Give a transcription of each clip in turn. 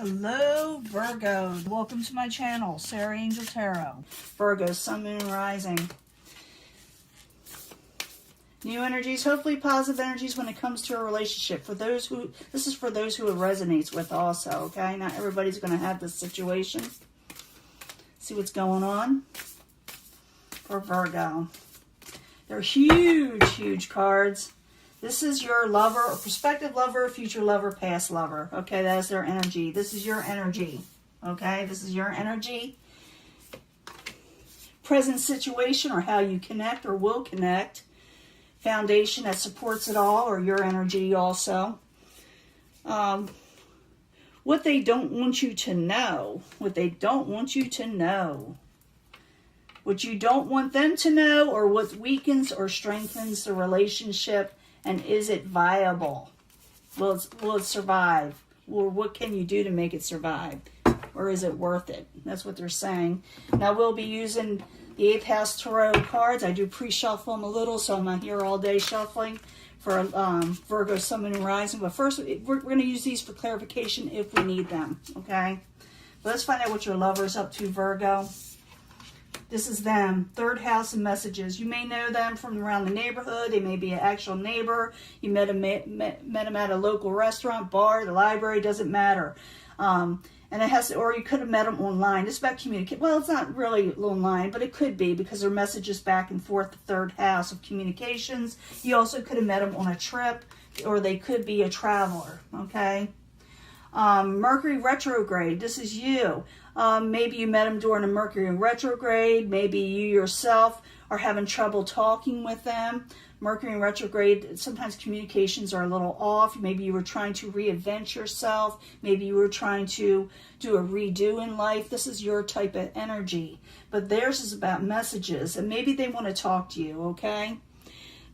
Hello, Virgo. Welcome to my channel, Sarah Angel Tarot. Virgo, Sun, Moon, Rising. New energies, hopefully positive energies when it comes to a relationship. For those who, this is for those who it resonates with also, okay? Not everybody's going to have this situation. See what's going on for Virgo. They're huge, huge cards. This is your lover, or prospective lover, future lover, past lover. Okay, that is their energy. This is your energy. Okay, this is your energy. Present situation, or how you connect or will connect. Foundation that supports it all, or your energy also. What they don't want you to know. What they don't want you to know. What you don't want them to know, or what weakens or strengthens the relationship. And is it viable? Will it survive? Or what can you do to make it survive? Or is it worth it? That's what they're saying. Now we'll be using the 8th House Tarot cards. I do pre-shuffle them a little, so I'm not here all day shuffling for Virgo, Sun, Moon, and Rising. But first, we're going to use these for clarification if we need them, okay? But let's find out what your lover's up to, Virgo. This is them, 3rd house and messages. You may know them from around the neighborhood. They may be an actual neighbor. You met them at a local restaurant, bar, the library, doesn't matter. And it has, or you could have met them online. It's about communication. Well, it's not really online, but it could be because there are messages back and forth, the 3rd house of communications. You also could have met them on a trip, or they could be a traveler, okay? Mercury retrograde, this is you. Maybe you met them during a Mercury retrograde. Maybe you yourself are having trouble talking with them. Mercury retrograde, sometimes communications are a little off. Maybe you were trying to reinvent yourself. Maybe you were trying to do a redo in life. This is your type of energy. But theirs is about messages, and maybe they want to talk to you, okay?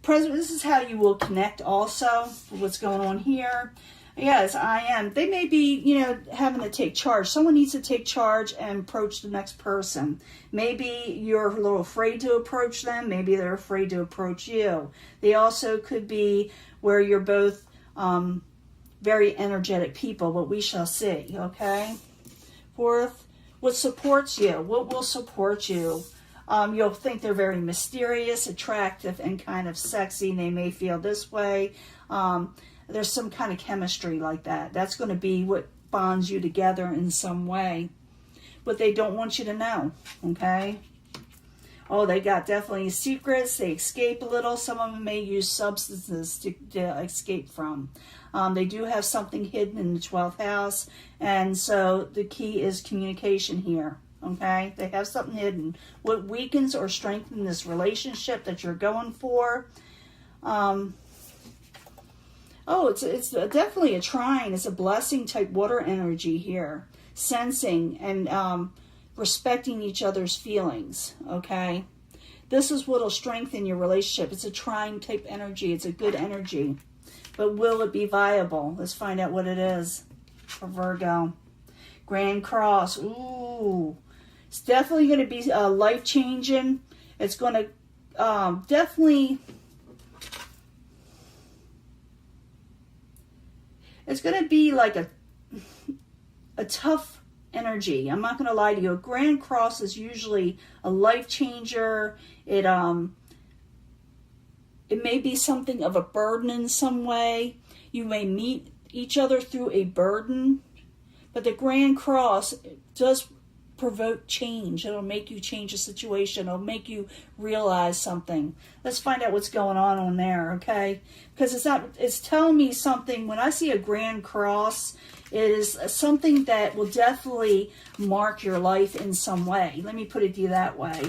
This is how you will connect also for what's going on here. Yes, I am. They may be, having to take charge. Someone needs to take charge and approach the next person. Maybe you're a little afraid to approach them. Maybe they're afraid to approach you. They also could be where you're both very energetic people, but we shall see, okay? 4th, what supports you? What will support you? You'll think they're very mysterious, attractive, and kind of sexy. And they may feel this way. There's some kind of chemistry like that. That's going to be what bonds you together in some way. But they don't want you to know, okay? Oh, they got definitely secrets. They escape a little. Some of them may use substances to escape from. They do have something hidden in the 12th house. And so the key is communication here, okay? They have something hidden. What weakens or strengthens this relationship that you're going for? Oh, it's definitely a trine. It's a blessing type water energy here. Sensing and respecting each other's feelings, okay? This is what will strengthen your relationship. It's a trine type energy. It's a good energy. But will it be viable? Let's find out what it is for Virgo. Grand Cross. Ooh. It's definitely going to be life-changing. It's going to definitely... It's going to be like a tough energy. I'm not going to lie to you. A Grand Cross is usually a life changer. It may be something of a burden in some way. You may meet each other through a burden. But the Grand Cross does provoke change. It'll make you change a situation. It'll make you realize something. Let's find out what's going on there, okay? Because it's telling me something. When I see a Grand Cross, it is something that will definitely mark your life in some way. Let me put it to you that way.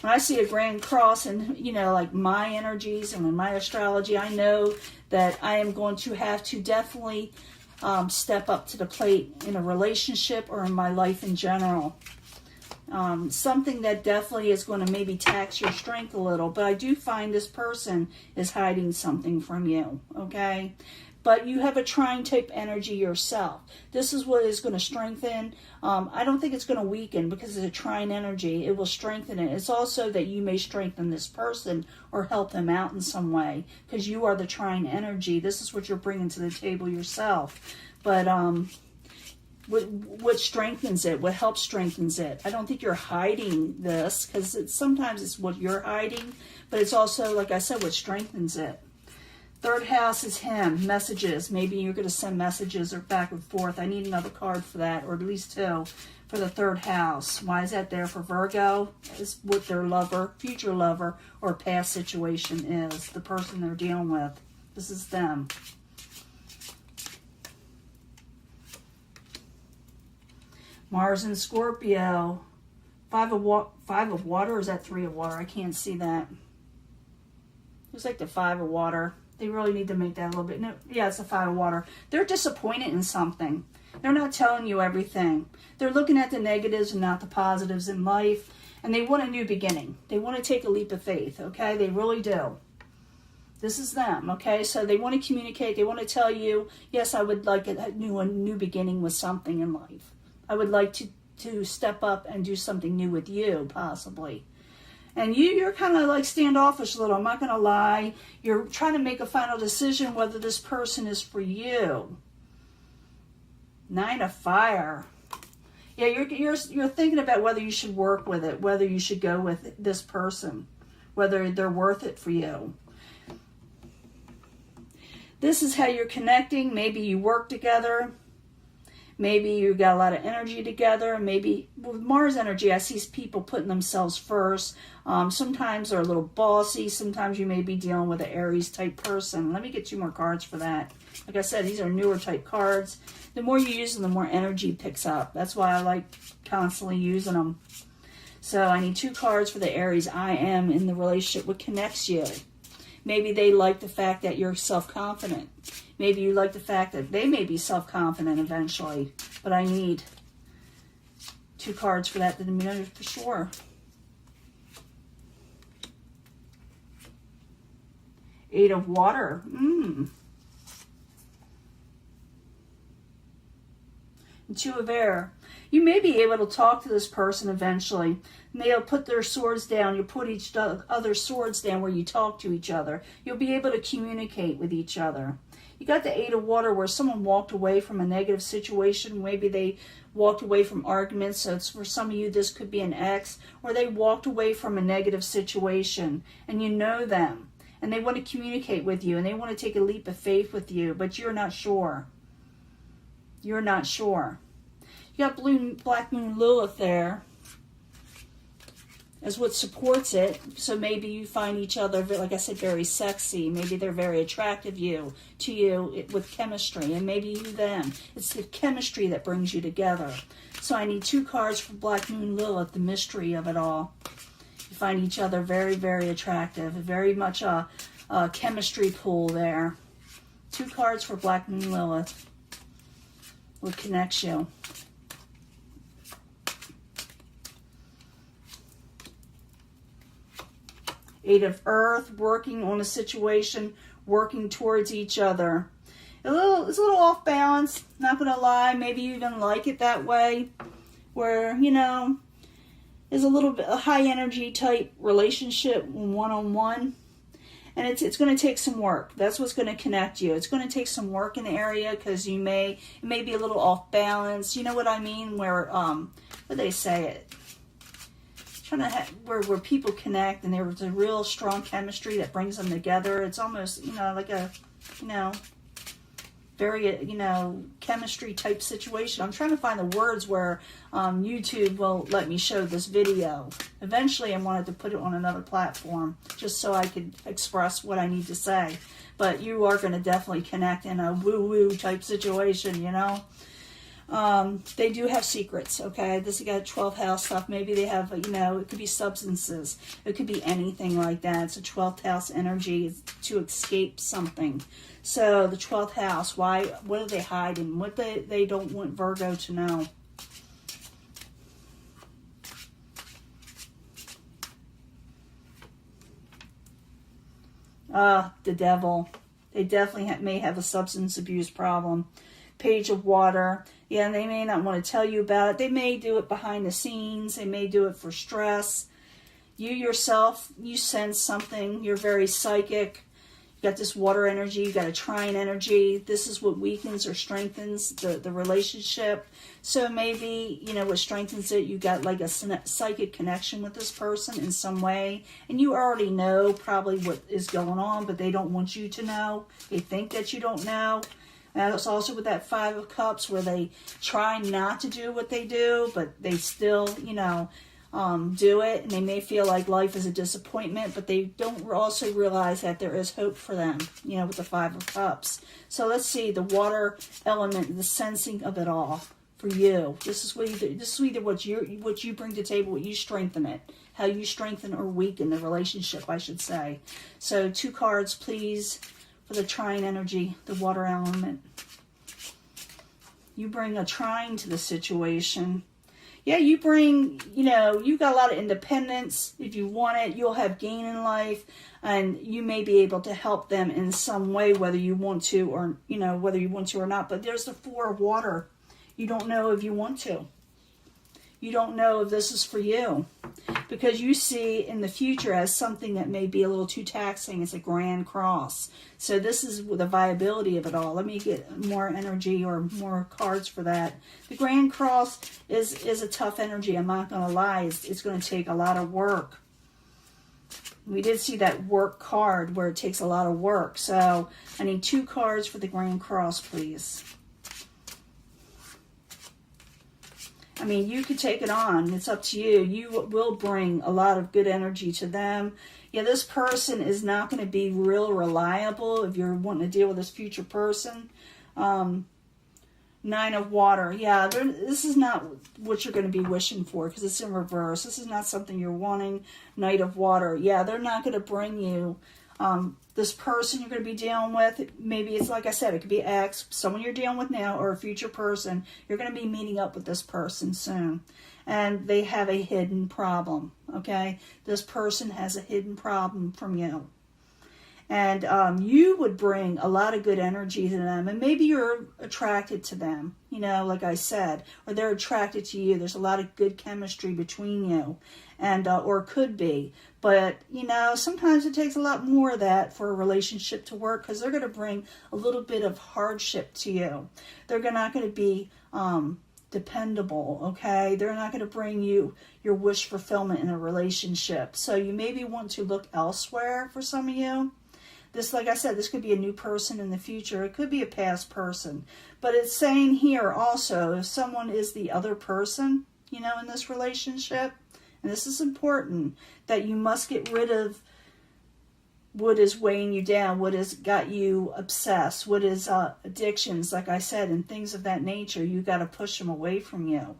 When I see a Grand Cross and, like my energies and in my astrology, I know that I am going to have to definitely step up to the plate in a relationship or in my life in general. Something that definitely is going to maybe tax your strength a little. But I do find this person is hiding something from you, okay? But you have a trine type energy yourself. This is what is going to strengthen. I don't think it's going to weaken because it's a trine energy. It will strengthen it. It's also that you may strengthen this person or help them out in some way because you are the trine energy. This is what you're bringing to the table yourself. But What strengthens it? What helps strengthens it? I don't think you're hiding this, because sometimes it's what you're hiding, but it's also, like I said, what strengthens it. Third house is him. Messages. Maybe you're going to send messages or back and forth. I need another card for that, or at least two, for the third house. Why is that there for Virgo? Is what their lover, future lover, or past situation is. The person they're dealing with. This is them. Mars and Scorpio. Five of water, or is that 3 of water? I can't see that. Looks like the 5 of water. They really need to make that a little bit. No, yeah, it's the 5 of water. They're disappointed in something. They're not telling you everything. They're looking at the negatives and not the positives in life. And they want a new beginning. They want to take a leap of faith, okay? They really do. This is them, okay? So they want to communicate. They want to tell you, yes, I would like a new beginning with something in life. I would like to step up and do something new with you, possibly. And you're kind of like standoffish a little. I'm not going to lie. You're trying to make a final decision whether this person is for you. 9 of fire. Yeah, you're thinking about whether you should work with it, whether you should go with this person, whether they're worth it for you. This is how you're connecting. Maybe you work together. Maybe you got a lot of energy together. Maybe with Mars energy, I see people putting themselves first. Sometimes they're a little bossy. Sometimes you may be dealing with an Aries type person. Let me get 2 more cards for that. Like I said, these are newer type cards. The more you use them, the more energy picks up. That's why I like constantly using them. So I need 2 cards for the Aries. I am in the relationship. What connects you? Maybe they like the fact that you're self-confident. Maybe you like the fact that they may be self-confident eventually. But I need 2 cards for that to know for sure. 8 of water. And 2 of air. You may be able to talk to this person eventually. They'll put their swords down. You'll put each other's swords down where you talk to each other. You'll be able to communicate with each other. You got the 8 of water where someone walked away from a negative situation. Maybe they walked away from arguments. So it's for some of you, this could be an ex. Or they walked away from a negative situation. And you know them. And they want to communicate with you. And they want to take a leap of faith with you. But you're not sure. You're not sure. You got Black Moon Lilith there as what supports it. So maybe you find each other, like I said, very sexy. Maybe they're very attractive to you with chemistry. And maybe you them. It's the chemistry that brings you together. So I need 2 cards for Black Moon Lilith, the mystery of it all. You find each other very, very attractive. Very much a chemistry pool there. 2 cards for Black Moon Lilith. What connects you? Eight of Earth, working on a situation, working towards each other. It's a little off balance, not going to lie. Maybe you even like it that way, where, you know, there's a little bit a high energy type relationship, one-on-one. And it's going to take some work. That's what's going to connect you. It's going to take some work in the area because it may be a little off balance. You know what I mean? Where, what do they say it? Where people connect and there's a real strong chemistry that brings them together. It's almost, like a, very, chemistry type situation. I'm trying to find the words where YouTube will let me show this video. Eventually I wanted to put it on another platform just so I could express what I need to say. But you are going to definitely connect in a woo-woo type situation, They do have secrets, okay? This has got 12th house stuff. Maybe they have, it could be substances. It could be anything like that. It's a 12th house energy to escape something. So the 12th house, what are they hiding? What they don't want Virgo to know? The devil. They definitely may have a substance abuse problem. Page of water. Yeah, they may not want to tell you about it. They may do it behind the scenes. They may do it for stress. You yourself, you sense something. You're very psychic. You got this water energy, you got a trine energy. This is what weakens or strengthens the relationship. So maybe, you know, what strengthens it, you got like a psychic connection with this person in some way. And you already know probably what is going on, but they don't want you to know. They think that you don't know. And that's also with that Five of Cups, where they try not to do what they do, but they still, you know, do it, and they may feel like life is a disappointment, but they don't also realize that there is hope for them, you know, with the Five of Cups. So let's see the water element, the sensing of it all for you. This is either what you bring to the table, what you strengthen it, how you strengthen or weaken the relationship, I should say. So 2 cards, please, for the trine energy, the water element. You bring a trine to the situation. Yeah, you bring, you know, you got a lot of independence. If you want it, you'll have gain in life, and you may be able to help them in some way, whether you want to or, you know, whether you want to or not. But there's the 4 of water. You don't know if you want to. You don't know if this is for you, because you see in the future as something that may be a little too taxing. It's a Grand Cross. So this is the viability of it all. Let me get more energy or more cards for that. The Grand Cross is a tough energy. I'm not going to lie. It's going to take a lot of work. We did see that work card where it takes a lot of work. So I need 2 cards for the Grand Cross, please. I mean, you could take it on. It's up to you. You will bring a lot of good energy to them. Yeah, this person is not going to be real reliable if you're wanting to deal with this future person. 9 of water. Yeah, this is not what you're going to be wishing for, because it's in reverse. This is not something you're wanting. Knight of water. Yeah, they're not going to bring you this person you're going to be dealing with. Maybe it's, like I said, it could be ex, someone you're dealing with now, or a future person. You're going to be meeting up with this person soon. And they have a hidden problem, okay? This person has a hidden problem from you. And you would bring a lot of good energy to them. And maybe you're attracted to them, you know, like I said. Or they're attracted to you. There's a lot of good chemistry between you. And or could be. But, you know, sometimes it takes a lot more of that for a relationship to work, because they're going to bring a little bit of hardship to you. They're not going to be dependable, okay? They're not going to bring you your wish fulfillment in a relationship. So you maybe want to look elsewhere for some of you. This, like I said, this could be a new person in the future. It could be a past person. But it's saying here also, if someone is the other person, you know, in this relationship, and this is important, that you must get rid of what is weighing you down, what has got you obsessed, what is addictions, like I said, and things of that nature. You got to push them away from you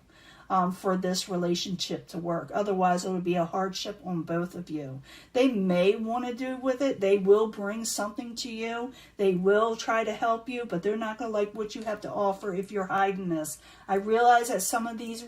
for this relationship to work. Otherwise, it would be a hardship on both of you. They may want to do with it. They will bring something to you. They will try to help you, but they're not going to like what you have to offer if you're hiding this. I realize that some of these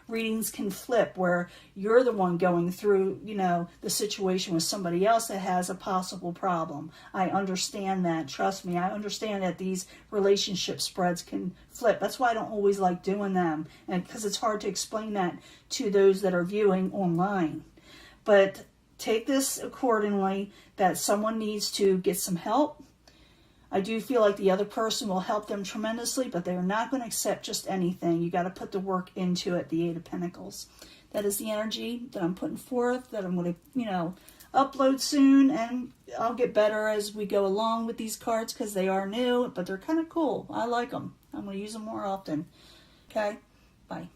readings can flip, where you're the one going through, you know, the situation with somebody else that has a possible problem. I understand that. Trust me, I understand that these relationship spreads can flip. That's why I don't always like doing them, and because it's hard to explain that to those that are viewing online. But take this accordingly, that someone needs to get some help. I do feel like the other person will help them tremendously, but they're not going to accept just anything. You got to put the work into it, the 8 of Pentacles. That is the energy that I'm putting forth, that I'm going to, you know, upload soon, and I'll get better as we go along with these cards, because they are new, but they're kind of cool. I like them. I'm going to use them more often. Okay? Bye.